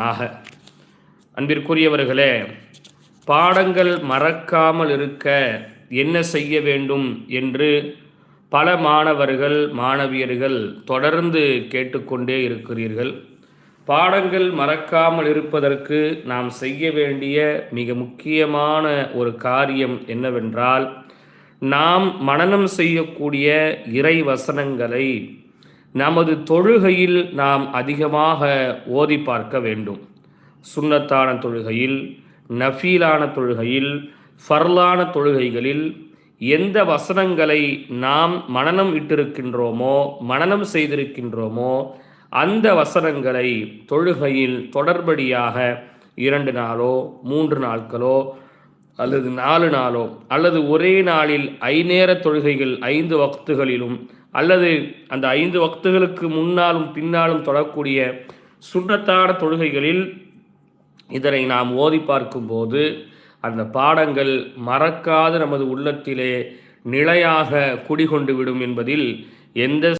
ஆக அன்பிற்குரியவர்களே, பாடங்கள் மறக்காமல் இருக்க என்ன செய்ய வேண்டும் என்று பல மாணவர்கள் மாணவியர்கள் தொடர்ந்து கேட்டுக்கொண்டே இருக்கிறீர்கள். பாடங்கள் மறக்காமல் இருப்பதற்கு நாம் செய்ய வேண்டிய மிக முக்கியமான ஒரு காரியம் என்னவென்றால், நாம் மனனம் செய்யக்கூடிய இறை வசனங்களை நமது தொழுகையில் நாம் அதிகமாக ஓதி பார்க்க வேண்டும். சுன்னத்தான தொழுகையில், நஃபீலான தொழுகையில், ஃபர்லான தொழுகைகளில் எந்த வசனங்களை நாம் மனனம் இட்டிருக்கின்றோமோ, மனனம் செய்திருக்கின்றோமோ, அந்த வசனங்களை தொழுகையில் தொடர்படியாக 2 நாளோ 3 நாட்களோ அல்லது 4 நாளோ அல்லது ஒரே நாளில் 5 நேர தொழுகைகள் 5 வக்துகளிலும் அல்லது அந்த 5 வக்துகளுக்கு முன்னாலும் பின்னாலும் தொடரக்கூடிய சுன்னத்தான தொழுகைகளில் இதனை நாம் ஓதி பார்க்கும்போது அந்த பாடங்கள் மறக்காது நமது உள்ளத்திலே நிலையாக குடிகொண்டு விடும் என்பதில் எந்த